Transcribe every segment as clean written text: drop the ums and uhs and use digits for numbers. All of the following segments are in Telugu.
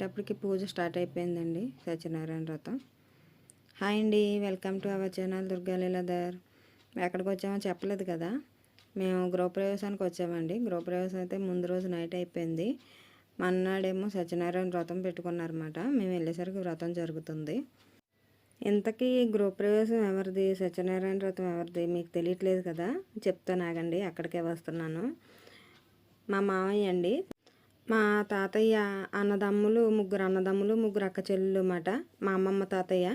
వెళ్ళేటప్పటికి పూజ స్టార్ట్ అయిపోయిందండి. సత్యనారాయణ వ్రతం. హాయ్ అండి, welcome to our channel Durga Leeladhar. ఎక్కడికి వచ్చామో చెప్పలేదు కదా. మేము గృహప్రవేశానికి వచ్చామండి. గృహప్రవేశం అయితే ముందు రోజు నైట్ అయిపోయింది. మన్నాడేమో సత్యనారాయణ వ్రతం పెట్టుకున్నారన్నమాట. మేము వెళ్ళేసరికి వ్రతం జరుగుతుంది. ఇంతకీ గృహప్రవేశం ఎవరిది, సత్యనారాయణ వ్రతం ఎవరిది మీకు తెలియట్లేదు కదా. చెప్తాను ఆగండి, అక్కడికే వస్తున్నాను. మా మామయ్య అండి. మా తాతయ్య ముగ్గురు అన్నదమ్ములు ముగ్గురు అక్క చెల్లెలు మాట. మా అమ్మమ్మ తాతయ్య,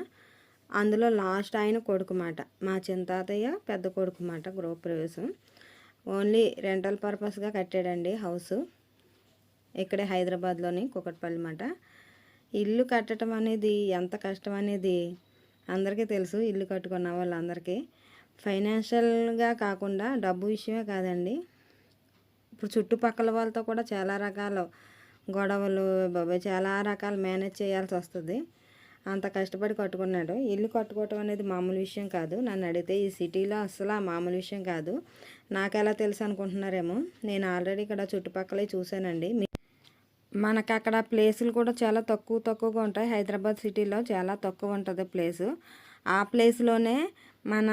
అందులో లాస్ట్ ఆయన కొడుకు మాట. మా చిన్న తాతయ్య పెద్ద కొడుకు మాట. గృహప్రవేశం ఓన్లీ రెంటల్ పర్పస్గా కట్టాడండి హౌస్. ఇక్కడే హైదరాబాద్లోని కుకట్పల్లి మాట. ఇల్లు కట్టడం అనేది ఎంత కష్టం అనేది అందరికీ తెలుసు. ఇల్లు కట్టుకున్న వాళ్ళందరికీ ఫైనాన్షియల్గా కాకుండా డబ్బు విషయమే కాదండి, ఇప్పుడు చుట్టుపక్కల వాళ్ళతో కూడా చాలా రకాల గొడవలు చాలా రకాలు మేనేజ్ చేయాల్సి వస్తుంది. అంత కష్టపడి కట్టుకున్నాడు. ఇల్లు కట్టుకోవటం అనేది మామూలు విషయం కాదు. నన్ను అడిగితే ఈ సిటీలో అసలు మామూలు విషయం కాదు. నాకు ఎలా తెలుసు అనుకుంటున్నారేమో, నేను ఆల్రెడీ ఇక్కడ చుట్టుపక్కలే చూశానండి. మనకు అక్కడ ప్లేసులు కూడా చాలా తక్కువగా ఉంటాయి. హైదరాబాద్ సిటీలో చాలా తక్కువ ఉంటుంది ప్లేసు. ఆ ప్లేస్లోనే మన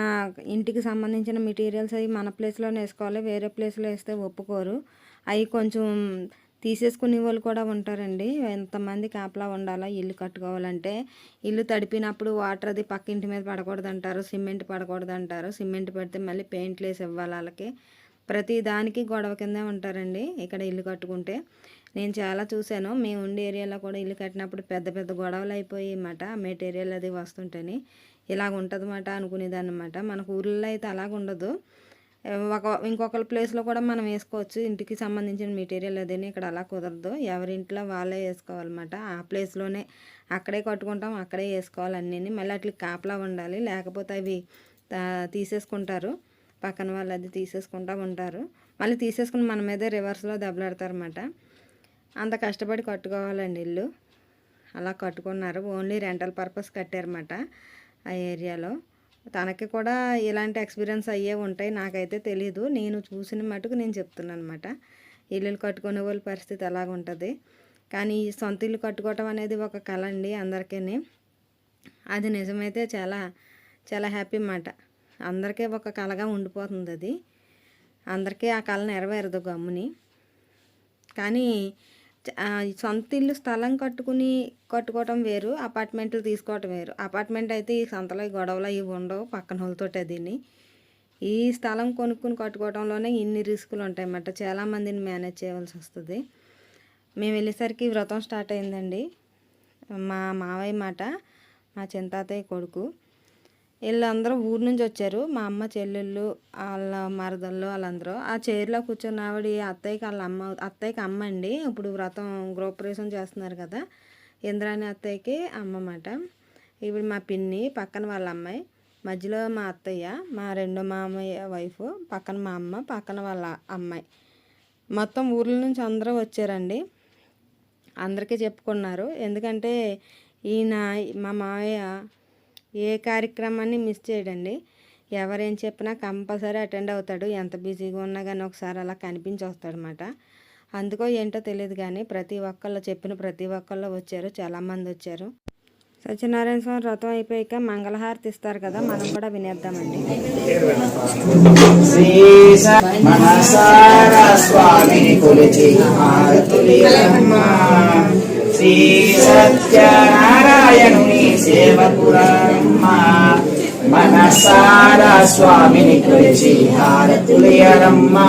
ఇంటికి సంబంధించిన మెటీరియల్స్ అవి మన ప్లేస్లోనే వేసుకోవాలి. వేరే ప్లేస్లో వేస్తే ఒప్పుకోరు. అవి కొంచెం తీసేసుకునే వాళ్ళు కూడా ఉంటారండి. ఎంతమంది కాపలా ఉండాలో ఇల్లు కట్టుకోవాలంటే. ఇల్లు తడిపినప్పుడు వాటర్ అది పక్క ఇంటి మీద పడకూడదు అంటారు, సిమెంట్ పడకూడదు అంటారు. సిమెంట్ పడితే మళ్ళీ పెయింట్లు వేసి ఇవ్వాలి వాళ్ళకి. ప్రతి దానికి గొడవ కిందే ఉంటారండి ఇక్కడ ఇల్లు కట్టుకుంటే. నేను చాలా చూశాను. మేము ఉండే ఏరియాలో కూడా ఇల్లు కట్టినప్పుడు పెద్ద గొడవలు అయిపోయి అన్నమాట. మెటీరియల్ అది వస్తుంటేనే ఇలాగ ఉంటుంది అన్నమాట అనుకునేదాన్ని అన్నమాట. మనకు ఊళ్ళో అయితే అలాగ ఉండదు. ఇంకొకరి ప్లేస్లో కూడా మనం వేసుకోవచ్చు ఇంటికి సంబంధించిన మెటీరియల్ అదేని. ఇక్కడ అలా కుదరదు. ఎవరింట్లో వాళ్ళే వేసుకోవాలన్నమాట. ఆ ప్లేస్లోనే అక్కడే కట్టుకుంటాం, అక్కడే వేసుకోవాలి అన్నీ. మళ్ళీ అట్లా కాపలా ఉండాలి, లేకపోతే అవి తీసేసుకుంటారు. పక్కన వాళ్ళు అది తీసేసుకుంటూ ఉంటారు. మళ్ళీ తీసేసుకుని మన మీదే రివర్స్లో దెబ్బలాడతారన్నమాట. అంత కష్టపడి కట్టుకోవాలండి ఇల్లు. అలా కట్టుకున్నారు. ఓన్లీ రెంటల్ పర్పస్ కట్టారన్నమాట ఆ ఏరియాలో. తనకి కూడా ఇలాంటి ఎక్స్పీరియన్స్ అయ్యే ఉంటాయి, నాకైతే తెలీదు. నేను చూసిన మటుకు నేను చెప్తున్నాను అనమాట. ఇల్లులు కట్టుకునే వాళ్ళ పరిస్థితి అలాగ ఉంటుంది. కానీ ఈ సొంత ఇల్లు కట్టుకోవటం అనేది ఒక కళ అండి అందరికీ. అది నిజమైతే చాలా చాలా హ్యాపీ అన్నమాట. అందరికీ ఒక కళగా ఉండిపోతుంది అది. అందరికీ ఆ కళ నెరవేరదు గమ్ముని. కానీ సొంత ఇల్లు స్థలం కట్టుకోవటం వేరు, అపార్ట్మెంట్లు తీసుకోవటం వేరు. అపార్ట్మెంట్ అయితే ఈ సంతలో గొడవలు ఇవి ఉండవు పక్కన వాళ్ళతోటి. దీన్ని ఈ స్థలం కొనుక్కుని కట్టుకోవడంలోనే ఇన్ని రిస్కులు ఉంటాయన్నమాట. చాలామందిని మేనేజ్ చేయవలసి వస్తుంది. మేము వెళ్ళేసరికి వ్రతం స్టార్ట్ అయిందండి. మా మావయ్య మాట, మా చింతాతయ్య కొడుకు, వీళ్ళందరూ ఊరు నుంచి వచ్చారు. మా అమ్మ చెల్లెళ్ళు వాళ్ళ మరదళ్ళు వాళ్ళందరూ ఆ చైర్లో కూర్చొని ఆవిడ అత్తయ్యకి అమ్మ అండి. ఇప్పుడు వ్రతం గృహప్రవేశం చేస్తున్నారు కదా, ఇంద్రాణి అత్తయ్యకి అమ్మ మాట. ఇప్పుడు మా పిన్ని, పక్కన వాళ్ళ అమ్మాయి, మధ్యలో మా అత్తయ్య, మా రెండో మామయ్య వైఫ్, పక్కన మా అమ్మ, పక్కన వాళ్ళ అమ్మాయి. మొత్తం ఊర్ల నుంచి అందరూ వచ్చారండి. అందరికీ చెప్పుకున్నారు. ఎందుకంటే ఈయన మా మామయ్య ఏ కార్యక్రమాన్ని మిస్ చేయడండి. ఎవరేం చెప్పినా కంపల్సరీ అటెండ్ అవుతాడు. ఎంత బిజీగా ఉన్నా కానీ ఒకసారి అలా కనిపించి వస్తాడనమాట. అందుకో ఏంటో తెలియదు కానీ ప్రతి ఒక్కళ్ళు వచ్చారు. చాలామంది వచ్చారు. సత్యనారాయణ స్వామి వ్రతం అయిపోయాక మంగళహారతి ఇస్తారు కదా, మనం కూడా వినేద్దామండి. శ్రీ సత్యనారాయణుని సేవకురమ్మా, మనసారా స్వామిని కొలిచి హారతులియరమ్మా.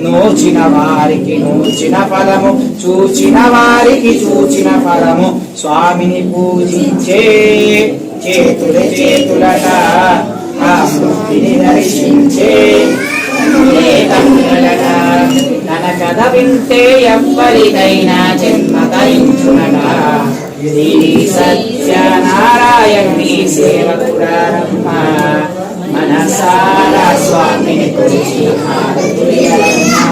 నోచిన వారికి నోచిన ఫలము, చూచిన వారికి చూచిన ఫలము. స్వామిని పూజించే చేతులట ఆ మూర్తిని దర్శించే తన కథ వింటే ఎవ్వరికైనా జన్మ తరించునట. శ్రీ సత్యనారాయణుని సేవకురమ్మా, మనసారా స్వామిని కొలిచి హారతులియరమ్మా.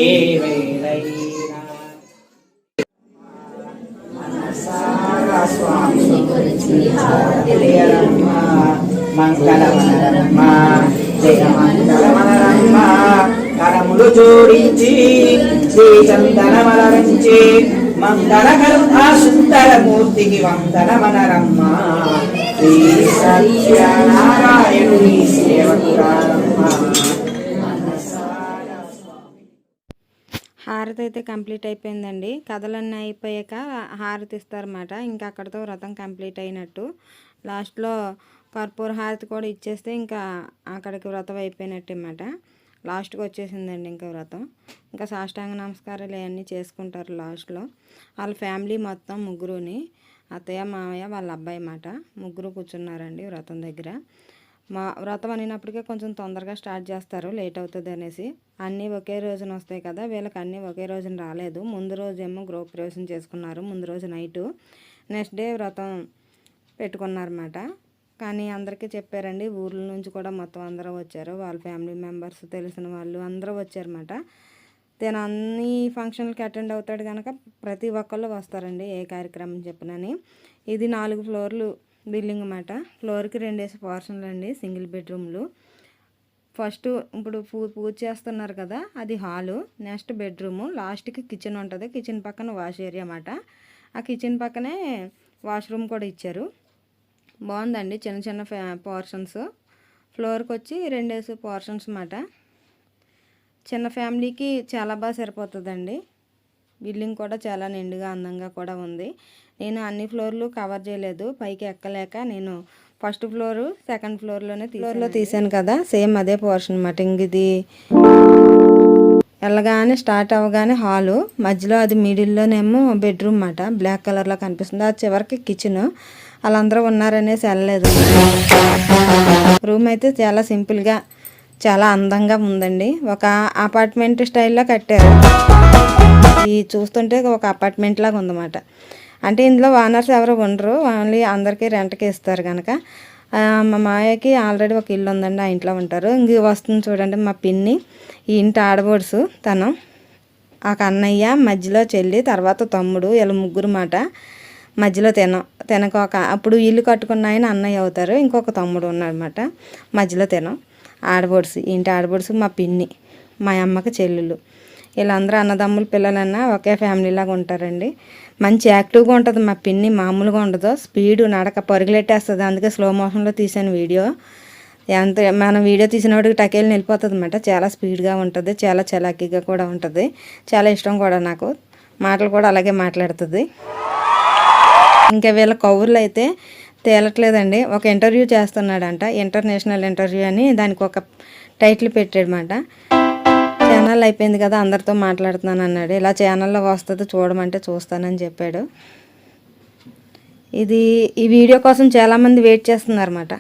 ఏ వేళైనా మనసారా స్వామిని కొలిచి హారతులియరమ్మా. మంగళమనరమ్మా, కరములు జోడించి శ్రీ చందనమలరించి మంగళగర్భా సుందరమూర్తికి వందనమనరమ్మ శ్రీ సత్యనారాయణుని సేవకురారమ్మ. హారతి అయితే కంప్లీట్ అయిపోయిందండి. కథలన్నీ అయిపోయాక హారతి ఇస్తారన్నమాట. ఇంకా అక్కడితో వ్రతం కంప్లీట్ అయినట్టు. లాస్ట్లో కర్పూర హారతి కూడా ఇచ్చేస్తే ఇంకా అక్కడికి వ్రతం అయిపోయినట్టు అన్నమాట. లాస్ట్కి వచ్చేసిందండి ఇంకా వ్రతం. ఇంకా సాష్టాంగ నమస్కారాలు ఇవన్నీ చేసుకుంటారు లాస్ట్లో. వాళ్ళ ఫ్యామిలీ మొత్తం ముగ్గురుని, అత్తయ్య మామయ్య వాళ్ళ అబ్బాయి అన్నమాట, ముగ్గురు కూర్చున్నారండి వ్రతం దగ్గర. మా వ్రతం అనేటప్పటికే కొంచెం తొందరగా స్టార్ట్ చేస్తారు, లేట్ అవుతుంది అనేసి. అన్నీ ఒకే రోజున వస్తాయి కదా, వీళ్ళకి అన్నీ ఒకే రోజున రాలేదు. ముందు రోజు ఏమో గృహప్రవేశం చేసుకున్నారు, ముందు రోజు నైటు. నెక్స్ట్ డే వ్రతం పెట్టుకున్నారన్నమాట. కానీ అందరికీ చెప్పారండి, ఊర్ల నుంచి కూడా మొత్తం అందరూ వచ్చారు, వాళ్ళ ఫ్యామిలీ మెంబర్స్, తెలిసిన వాళ్ళు అందరూ వచ్చారన్నమాట. తను అన్ని ఫంక్షన్లకి అటెండ్ అవుతాడు కనుక ప్రతి ఒక్కళ్ళు వస్తారండి, ఏ కార్యక్రమం చెప్పినని. ఇది 4 ఫ్లోర్లు బిల్డింగ్ అన్నమాట. ఫ్లోర్కి 2 పోర్షన్లు అండి, సింగిల్ బెడ్రూమ్లు. ఫస్ట్ ఇప్పుడు పూజ చేస్తున్నారు కదా, అది హాలు. నెక్స్ట్ బెడ్రూము, లాస్ట్కి కిచెన్ ఉంటుంది. కిచెన్ పక్కన వాష్ ఏరియా అన్నమాట. ఆ కిచెన్ పక్కనే వాష్రూమ్ కూడా ఇచ్చారు. బాగుందండి, చిన్న చిన్న పోర్షన్స్. ఫ్లోర్కి వచ్చి 2 పోర్షన్స్ అన్నమాట. చిన్న ఫ్యామిలీకి చాలా బాగా సరిపోతుందండి. బిల్డింగ్ కూడా చాలా నిండుగా అందంగా కూడా ఉంది. నేను అన్ని ఫ్లోర్లు కవర్ చేయలేదు, పైకి ఎక్కలేక నేను ఫస్ట్ ఫ్లోరు సెకండ్ ఫ్లోర్లోనే తీసాను కదా, సేమ్ అదే పోర్షన్ అన్నమాట. ఇది వెళ్ళగానే స్టార్ట్ అవ్వగానే హాలు, మధ్యలో అది మిడిల్లోనేమో బెడ్రూమ్ అన్నమాట. బ్లాక్ కలర్లో కనిపిస్తుంది. ఆ చివరికి కిచెన్. వాళ్ళందరూ ఉన్నారనేసి వెళ్ళలేదు. రూమ్ అయితే చాలా సింపుల్గా చాలా అందంగా ఉందండి. ఒక అపార్ట్మెంట్ స్టైల్లో కట్టారు. ఇది చూస్తుంటే ఒక అపార్ట్మెంట్ లాగా ఉందన్నమాట. అంటే ఇందులో ఓనర్స్ ఎవరు ఉండరు, ఓన్లీ అందరికీ రెంట్కి ఇస్తారు కనుక. మా మాయకి ఆల్రెడీ ఒక ఇల్లు ఉందండి, ఆ ఇంట్లో ఉంటారు. ఇంక వస్తుంది చూడండి మా పిన్ని, ఈ ఇంటి ఆడబోడుసు తను. ఆ అన్నయ్య, మధ్యలో చెల్లి, తర్వాత తమ్ముడు, వీళ్ళ ముగ్గురు మాట. మధ్యలో తినక అప్పుడు ఇల్లు కట్టుకున్న ఆయన అన్నయ్య అవుతారు, ఇంకొక తమ్ముడు ఉన్నాడనమాట. మధ్యలో ఆడబొడుసు, ఇంటి ఆడబొడుసు మా పిన్ని, మా అమ్మకి చెల్లెలు. వీళ్ళందరూ అన్నదమ్ముల పిల్లలన్నా ఒకే ఫ్యామిలీలాగా ఉంటారండి. మంచి యాక్టివ్గా ఉంటుంది మా పిన్ని, మామూలుగా ఉండదు. స్పీడు నడక పరుగులెట్టేస్తుంది. అందుకే స్లో మోషన్లో తీసాను వీడియో. మనం వీడియో తీసినప్పటికి టకేళ్ళని వెళ్ళిపోతుంది అన్నమాట. చాలా స్పీడ్గా ఉంటుంది, చాలా చలాకీగా కూడా ఉంటుంది. చాలా ఇష్టం కూడా నాకు. మాటలు కూడా అలాగే మాట్లాడుతుంది. ఇంకా వీళ్ళ కౌర్లు అయితే తేలట్లేదండి. ఒక ఇంటర్వ్యూ చేస్తున్నాడంట, ఇంటర్నేషనల్ ఇంటర్వ్యూ అని దానికి ఒక టైటిల్ పెట్టాడనమాట. ఛానల్ అయిపోయింది కదా, అందరితో మాట్లాడుతున్నాను అన్నాడు. ఇలా ఛానల్లో వస్తుంది చూడమంటే చూస్తానని చెప్పాడు. ఈ వీడియో కోసం చాలామంది వెయిట్ చేస్తున్నారన్నమాట.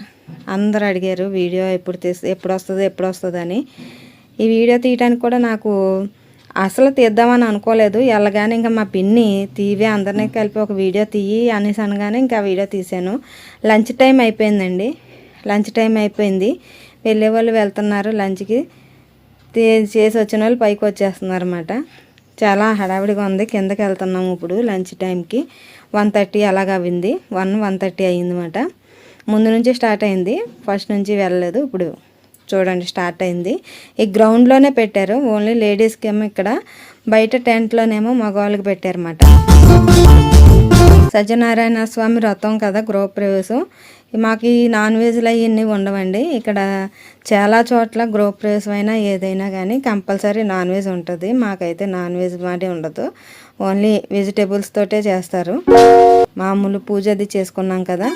అందరు అడిగారు వీడియో ఎప్పుడు వస్తుంది అని. ఈ వీడియో తీయడానికి కూడా నాకు అసలు తీద్దామని అనుకోలేదు. వెళ్ళగానే ఇంకా మా పిన్ని తీవే అందరినీ కలిపి ఒక వీడియో తీయి అనేసి అనగానే ఇంకా వీడియో తీశాను. లంచ్ టైం అయిపోయిందండి. లంచ్ టైం అయిపోయింది, వెళ్ళే వాళ్ళు వెళ్తున్నారు లంచ్కి. చేసి వచ్చిన వాళ్ళు పైకి వచ్చేస్తున్నారు అన్నమాట. చాలా హడావిడిగా ఉంది. కిందకి వెళ్తున్నాము ఇప్పుడు లంచ్ టైంకి. 1:30 అలాగా అయింది, 1:30 అయిందన్నమాట. ముందు నుంచి స్టార్ట్ అయింది, ఫస్ట్ నుంచి వెళ్ళలేదు. ఇప్పుడు చూడండి స్టార్ట్ అయింది. ఈ గ్రౌండ్లోనే పెట్టారు, ఓన్లీ లేడీస్కి ఏమో ఇక్కడ, బయట టెంట్లోనేమో మగవాళ్ళకి పెట్టారన్నమాట. సత్యనారాయణ స్వామి వ్రతం కదా, గృహప్రవేశం. మాకు ఈ నాన్ వెజ్లు అవన్నీ ఉండవండి. ఇక్కడ చాలా చోట్ల గృహప్రవేశం అయినా ఏదైనా కానీ కంపల్సరీ నాన్ వెజ్ ఉంటుంది. మాకైతే నాన్ వెజ్ మాటే ఉండదు, ఓన్లీ వెజిటేబుల్స్ తోటే చేస్తారు. మామూలు పూజ అది చేసుకున్నాం కదా,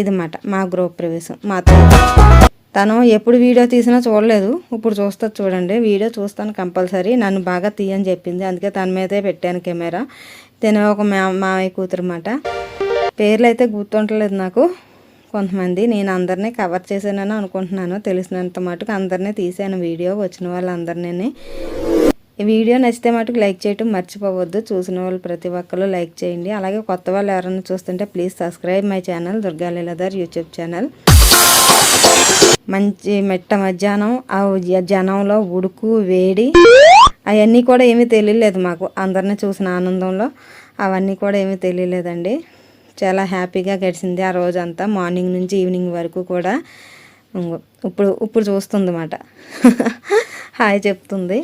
ఇది మాట మా గృహప్రవేశం. మా తను ఎప్పుడు వీడియో తీసినా చూడలేదు, ఇప్పుడు చూస్తుంది చూడండి. వీడియో చూస్తాను కంపల్సరీ, నన్ను బాగా తీయని చెప్పింది, అందుకే తన మీదే పెట్టాను కెమెరా. తను ఒక మామయ్య కూతురు అన్నమాట. పేర్లు అయితే గుర్తుంటలేదు నాకు కొంతమంది. నేను అందరినీ కవర్ చేశానని అనుకుంటున్నాను, తెలిసినంత మటుకు అందరినీ తీసాను వీడియో, వచ్చిన వాళ్ళందరినీ. ఈ వీడియో నచ్చితే మటుకు లైక్ చేయటం మర్చిపోవద్దు. చూసిన వాళ్ళు ప్రతి ఒక్కరు లైక్ చేయండి. అలాగే కొత్త వాళ్ళు ఎవరైనా చూస్తుంటే please subscribe my channel Durga Leeladhar YouTube channel. మంచి మెట్ట మధ్యాహ్నం, ఆ జనంలో ఉడుకు వేడి అవన్నీ కూడా ఏమీ తెలియలేదు మాకు. అందరినీ చూసిన ఆనందంలో అవన్నీ కూడా ఏమీ తెలియలేదండి. చాలా హ్యాపీగా గడిచింది ఆ రోజంతా, మార్నింగ్ నుంచి ఈవినింగ్ వరకు కూడా. ఇప్పుడు చూస్తుంది అన్నమాట, హాయ్ చెప్తుంది.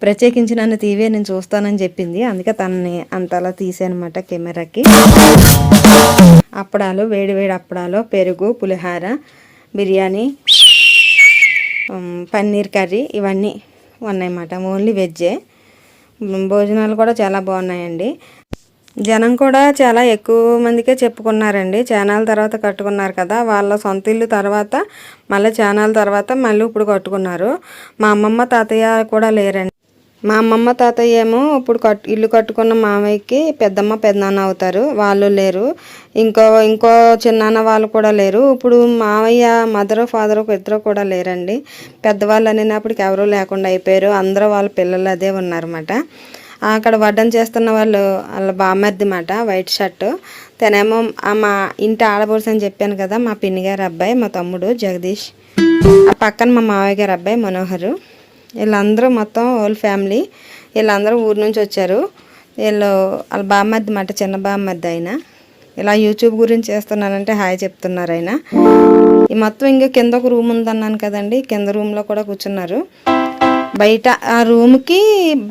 ప్రత్యేకించి నన్ను తీవే నేను చూస్తానని చెప్పింది. అందుకే తనని అంతలా తీసానమాట కెమెరాకి. అప్పడాలు, వేడి వేడి అప్పడాలు, పెరుగు, పులిహార, బిర్యానీ, పన్నీర్ కర్రీ ఇవన్నీ ఉన్నాయన్నమాట. ఓన్లీ వెజ్జే. భోజనాలు కూడా చాలా బాగున్నాయండి. జనం కూడా చాలా ఎక్కువ మందికే చెప్పుకున్నారండి. చానాల తర్వాత కట్టుకున్నారు కదా, వాళ్ళ సొంత ఇల్లు తర్వాత మళ్ళీ చానాల తర్వాత మళ్ళీ ఇప్పుడు కట్టుకున్నారు. మా అమ్మమ్మ తాతయ్య కూడా లేరండి. మా అమ్మమ్మ తాతయ్య ఏమో ఇప్పుడు ఇల్లు కట్టుకున్న మామయ్యకి పెద్దమ్మ పెద్దనాన్న అవుతారు, వాళ్ళు లేరు. ఇంకో చిన్నాన్న వాళ్ళు కూడా లేరు. ఇప్పుడు మామయ్య మదరు ఫాదరు ఇద్దరు కూడా లేరండి. పెద్దవాళ్ళు అనేటప్పటికి ఎవరూ లేకుండా అయిపోయారు. అందరూ వాళ్ళ పిల్లలు అదే ఉన్నారన్నమాట. అక్కడ వడ్డం చేస్తున్న వాళ్ళ బామ్మర్ది మాట, వైట్ షర్టు. తనేమో మా ఇంటి ఆడబడుసు అని చెప్పాను కదా, మా పిన్ని గారి అబ్బాయి, మా తమ్ముడు జగదీష్. ఆ పక్కన మా మావయ్య గారి అబ్బాయి మనోహరు. వీళ్ళందరూ మొత్తం హోల్ ఫ్యామిలీ. వీళ్ళందరూ ఊరు నుంచి వచ్చారు. వాళ్ళ బామ్మర్ది మాట, చిన్న బామ్మర్ది ఆయన. ఇలా యూట్యూబ్ గురించి చేస్తున్నానంటే హాయ్ చెప్తున్నారు ఆయన. ఈ మొత్తం ఇంకా కింద ఒక రూమ్ ఉందన్నాను కదండి, కింద రూమ్లో కూడా కూర్చున్నారు. బయట ఆ రూమ్కి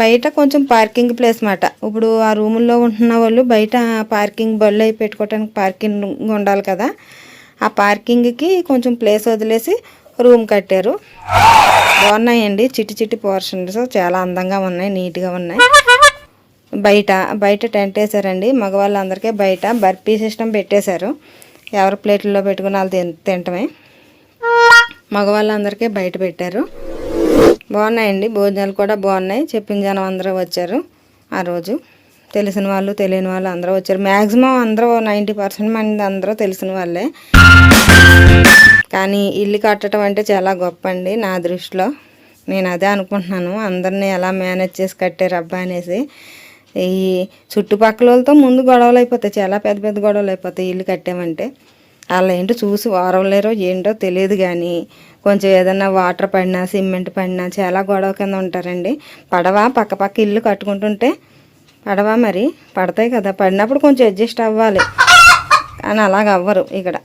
బయట కొంచెం పార్కింగ్ ప్లేస్ మాట. ఇప్పుడు ఆ రూముల్లో ఉంటున్న వాళ్ళు బయట పార్కింగ్ బళ్ళు అవి పెట్టుకోవడానికి పార్కింగ్ ఉండాలి కదా, ఆ పార్కింగ్కి కొంచెం ప్లేస్ వదిలేసి రూమ్ కట్టారు. బాగున్నాయండి, చిట్టి చిట్టి పోర్షన్స్ చాలా అందంగా ఉన్నాయి, నీట్గా ఉన్నాయి. బయట టెంట్ వేసారండి. మగవాళ్ళందరికీ బయట బర్ఫీ సిస్టమ్ పెట్టేశారు. ఎవరి ప్లేట్లలో పెట్టుకుని వాళ్ళు తింటమే. మగవాళ్ళందరికీ బయట పెట్టారు. బాగున్నాయండి, భోజనాలు కూడా బాగున్నాయి. చెప్పిన జనం అందరూ వచ్చారు ఆ రోజు. తెలిసిన వాళ్ళు తెలియని వాళ్ళు అందరూ వచ్చారు. మ్యాక్సిమం అందరూ 90% మంది అందరూ తెలిసిన వాళ్ళే. కానీ ఇల్లు కట్టడం అంటే చాలా గొప్ప అండి నా దృష్టిలో. నేను అదే అనుకుంటున్నాను, అందరినీ ఎలా మేనేజ్ చేసి కట్టారు అబ్బా అనేసి. ఈ చుట్టుపక్కల వాళ్ళతో ముందు గొడవలు అయిపోతాయి, చాలా పెద్ద పెద్ద గొడవలు అయిపోతాయి ఇల్లు కట్టామంటే. వాళ్ళు ఏంటో చూసి వారవలేరో ఏంటో తెలియదు, కానీ కొంచెం ఏదైనా వాటర్ పడినా సిమెంట్ పడినా చాలా గొడవ కింద ఉంటారండి. పక్క ఇల్లు కట్టుకుంటుంటే పడవా మరి పడతాయి కదా, పడినప్పుడు కొంచెం అడ్జస్ట్ అవ్వాలి. కానీ అలాగ అవ్వరు ఇక్కడ.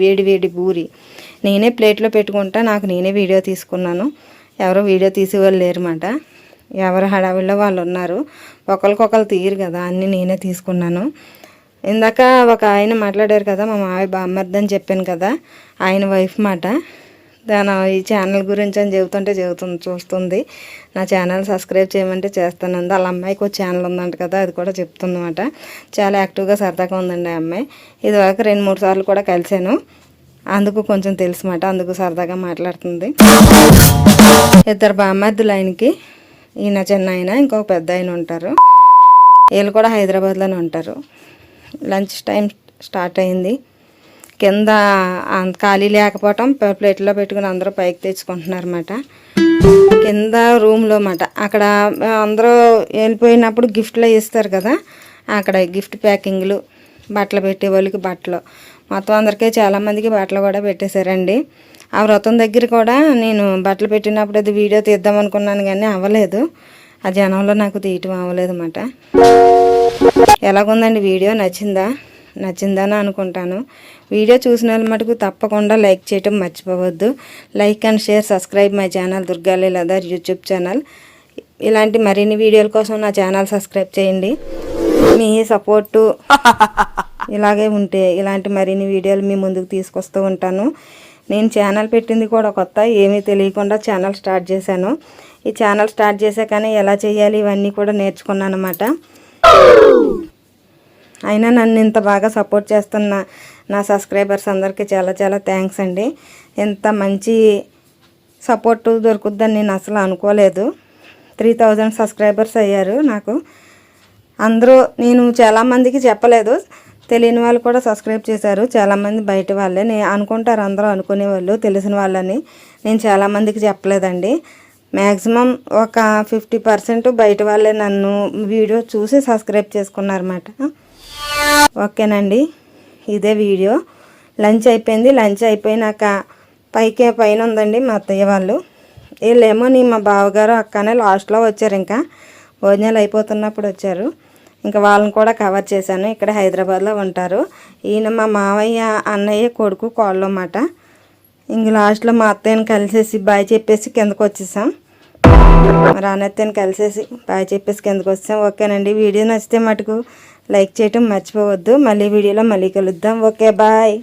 వేడి వేడి బూరి నేనే ప్లేట్లో పెట్టుకుంటా, నాకు నేనే వీడియో తీసుకున్నాను. ఎవరో వీడియో తీసేవాళ్ళు లేరన్నమాట. ఎవరు హడావిడిలో వాళ్ళు ఉన్నారు. ఒకరికొకరు తీయరు కదా, అన్నీ నేనే తీసుకున్నాను. ఇందాక ఒక ఆయన మాట్లాడారు కదా, మా మావయ్య బామ్మర్ది అని చెప్పాను కదా, ఆయన వైఫ్ మాట. తను ఈ ఛానల్ గురించి అని చూస్తుంది. నా ఛానల్ సబ్స్క్రైబ్ చేయమంటే చేస్తానంది. వాళ్ళ అమ్మాయికి ఒక ఛానల్ ఉందంట కదా, అది కూడా చెప్తుందన్నమాట. చాలా యాక్టివ్గా సరదాగా ఉందండి ఆ అమ్మాయి. ఇదివరకు 2-3 సార్లు కూడా కలిశాను, అందుకు కొంచెం తెలుసు మాట, అందుకు సరదాగా మాట్లాడుతుంది. ఇద్దరు బామ్మర్దులు ఆయనకి, ఈయన చిన్న ఆయన, ఇంకొక పెద్ద ఆయన ఉంటారు. వీళ్ళు కూడా హైదరాబాద్లోనే ఉంటారు. లంచ్ టైం స్టార్ట్ అయింది. కింద ఖాళీ లేకపోవటం ప్లేట్లో పెట్టుకుని అందరూ పైకి తెచ్చుకుంటున్నారన్నమాట. కింద రూమ్లో మాట. అక్కడ అందరూ వెళ్ళిపోయినప్పుడు గిఫ్ట్లు ఇస్తారు కదా, అక్కడ గిఫ్ట్ ప్యాకింగ్లు, బట్టలు పెట్టే వాళ్ళకి బట్టలు, మొత్తం అందరికీ చాలామందికి బట్టలు కూడా పెట్టేశారండి. ఆ వ్రతం దగ్గర కూడా నేను బట్టలు పెట్టినప్పుడు అది వీడియో తీద్దాం అనుకున్నాను, కానీ అవ్వలేదు. ఆ జనంలో నాకు తీయటం అవ్వలేదు అన్నమాట. ఎలాగుందండి వీడియో? నచ్చిందని అనుకుంటాను. వీడియో చూసిన వాళ్ళ మటుకు తప్పకుండా లైక్ చేయటం మర్చిపోవద్దు. Like and share, subscribe my channel Durga Leeladhar YouTube channel. ఇలాంటి మరిన్ని వీడియోల కోసం నా ఛానల్ సబ్స్క్రైబ్ చేయండి. మీ సపోర్టు ఇలాగే ఉంటే ఇలాంటి మరిన్ని వీడియోలు మీ ముందుకు తీసుకొస్తూ ఉంటాను. నేను ఛానల్ పెట్టింది కూడా కొత్త, ఏమీ తెలియకుండా ఛానల్ స్టార్ట్ చేశాను. ఈ ఛానల్ స్టార్ట్ చేశాకనే ఎలా చేయాలి ఇవన్నీ కూడా నేర్చుకున్నాను అన్నమాట. అయినా నన్ను ఇంత బాగా సపోర్ట్ చేస్తున్న నా సబ్స్క్రైబర్స్ అందరికీ చాలా చాలా థ్యాంక్స్ అండి. ఇంత మంచి సపోర్టు దొరుకుద్దని నేను అసలు అనుకోలేదు. 3000 సబ్స్క్రైబర్స్ అయ్యారు నాకు. అందరూ, నేను చాలామందికి చెప్పలేదు, తెలియని వాళ్ళు కూడా సబ్స్క్రైబ్ చేశారు. చాలామంది బయట వాళ్ళే అనుకుంటారు, అందరూ అనుకునేవాళ్ళు తెలిసిన వాళ్ళని. నేను చాలామందికి చెప్పలేదండి. మ్యాక్సిమం ఒక 50% బయట వాళ్ళే నన్ను వీడియో చూసి సబ్స్క్రైబ్ చేసుకున్నారన్నమాట. ఓకేనండి, ఇదే వీడియో. లంచ్ అయిపోయింది. లంచ్ అయిపోయినాక పైన ఉందండి మా అత్తయ్య వాళ్ళు. వీళ్ళేమో మా బావగారు అక్కనే లాస్ట్లో వచ్చారు. ఇంకా భోజనాలు అయిపోతున్నప్పుడు వచ్చారు. ఇంకా వాళ్ళని కూడా కవర్ చేశాను. ఇక్కడ హైదరాబాద్లో ఉంటారు. ఈయన మా మావయ్య అన్నయ్య కొడుకు కోళ్ళు అన్నమాట. ఇంక లాస్ట్లో మా అత్తయ్యని కలిసేసి బాయ్ చెప్పేసి కిందకు వచ్చేసాం. రానత్తని కలిసేసి బాయ్ చెప్పేసి కిందకు వస్తాం. ఓకేనండి, వీడియో నచ్చితే మటుకు లైక్ చేయటం మర్చిపోవద్దు. మళ్ళీ వీడియోలో మళ్ళీ కలుద్దాం. Okay, bye.